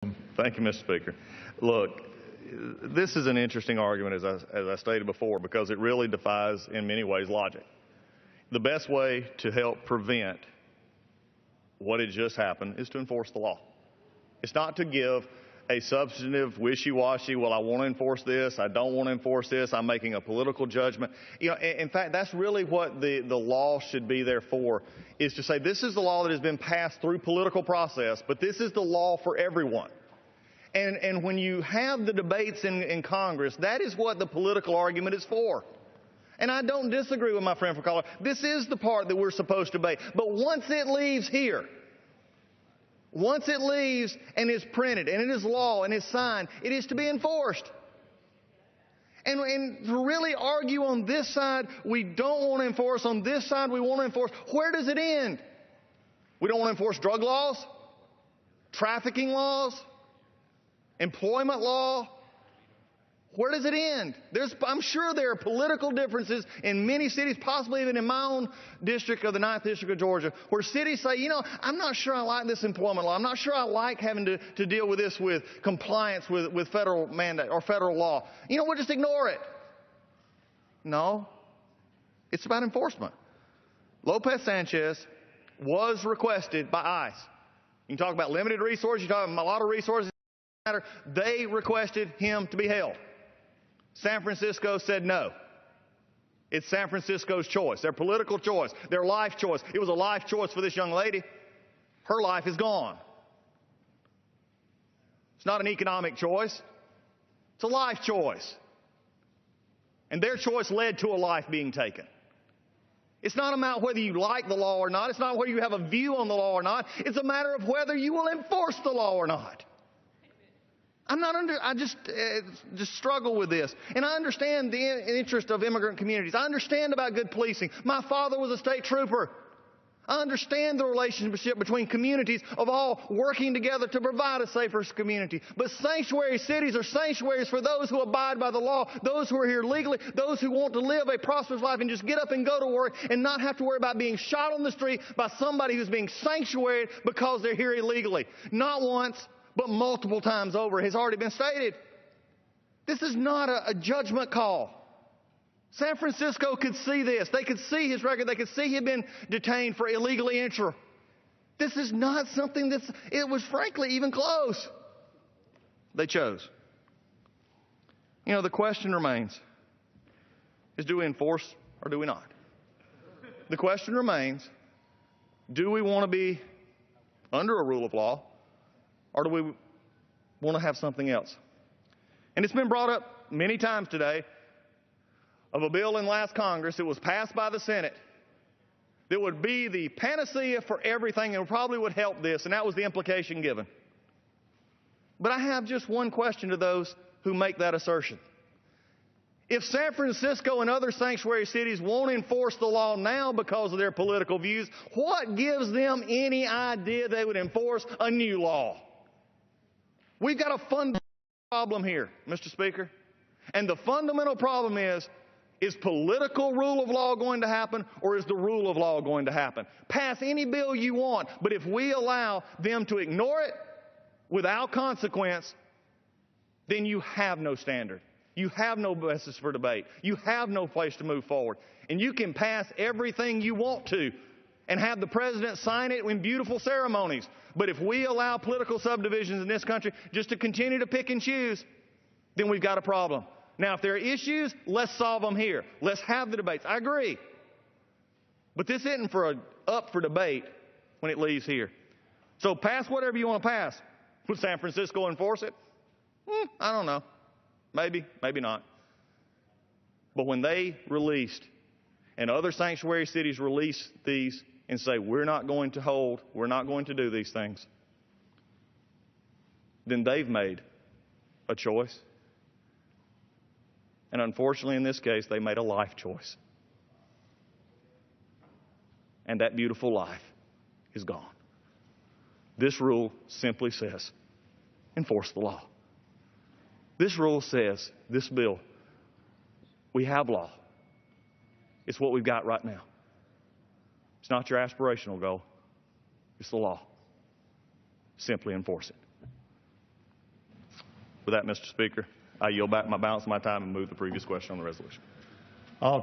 Thank you, Mr. Speaker. Look, this is an interesting argument, as I stated before, because it really defies, in many ways, logic. The best way to help prevent what had just happened is to enforce the law. It's not to give a substantive wishy-washy, well, I want to enforce this, I don't want to enforce this, I'm making a political judgment. You know, in fact, that's really what the law should be there for, is to say this is the law that has been passed through political process, but this is the law for everyone. And when you have the debates in Congress, that is what the political argument is for. And I don't disagree with my friend from Colorado. This is the part that we're supposed to debate. But once it leaves here, once it leaves and is printed and it is law and is signed, it is to be enforced. And to really argue on this side, we don't want to enforce. On this side, we want to enforce. Where does it end? We don't want to enforce drug laws, trafficking laws, employment law. Where does it end? I'm sure there are political differences in many cities, possibly even in my own district of the 9th District of Georgia, where cities say, you know, I'm not sure I like this employment law. I'm not sure I like having to deal with this with compliance with federal mandate or federal law. You know, we'll just ignore it. No. It's about enforcement. Lopez Sanchez was requested by ICE. You can talk about limited resources. You talk about a lot of resources. They requested him to be held. San Francisco said no. It's San Francisco's choice, their political choice, their life choice. It was a life choice for this young lady. Her life is gone. It's not an economic choice. It's a life choice. And their choice led to a life being taken. It's not about whether you like the law or not. It's not whether you have a view on the law or not. It's a matter of whether you will enforce the law or not. I just struggle with this. And I understand the interest of immigrant communities. I understand about good policing. My father was a state trooper. I understand the relationship between communities of all working together to provide a safer community. But sanctuary cities are sanctuaries for those who abide by the law, those who are here legally, those who want to live a prosperous life and just get up and go to work and not have to worry about being shot on the street by somebody who's being sanctuaried because they're here illegally. Not once, but multiple times over, has already been stated. This is not a judgment call. San Francisco could see this. They could see his record. They could see he'd been detained for illegally entry. This is not something it was frankly even close. They chose. You know, the question remains, is do we enforce or do we not? The question remains, do we want to be under a rule of law, or do we want to have something else? And it's been brought up many times today of a bill in last Congress that was passed by the Senate that would be the panacea for everything and probably would help this, and that was the implication given. But I have just one question to those who make that assertion. If San Francisco and other sanctuary cities won't enforce the law now because of their political views, what gives them any idea they would enforce a new law? We've got a fundamental problem here, Mr. Speaker. And the fundamental problem is political rule of law going to happen, or is the rule of law going to happen? Pass any bill you want, but if we allow them to ignore it without consequence, then you have no standard. You have no basis for debate. You have no place to move forward. And you can pass everything you want to and have the president sign it in beautiful ceremonies. But if we allow political subdivisions in this country just to continue to pick and choose, then we've got a problem. Now, if there are issues, let's solve them here. Let's have the debates. I agree. But this isn't up for debate when it leaves here. So pass whatever you want to pass. Would San Francisco enforce it? I don't know. Maybe, maybe not. But when they released, and other sanctuary cities release these and say, we're not going to do these things, then they've made a choice. And unfortunately, in this case, they made a life choice. And that beautiful life is gone. This rule simply says, enforce the law. This rule says, this bill, we have law. It's what we've got right now. It's not your aspirational goal. It's the law. Simply enforce it. With that, Mr. Speaker, I yield back my balance of my time and move the previous question on the resolution. I'll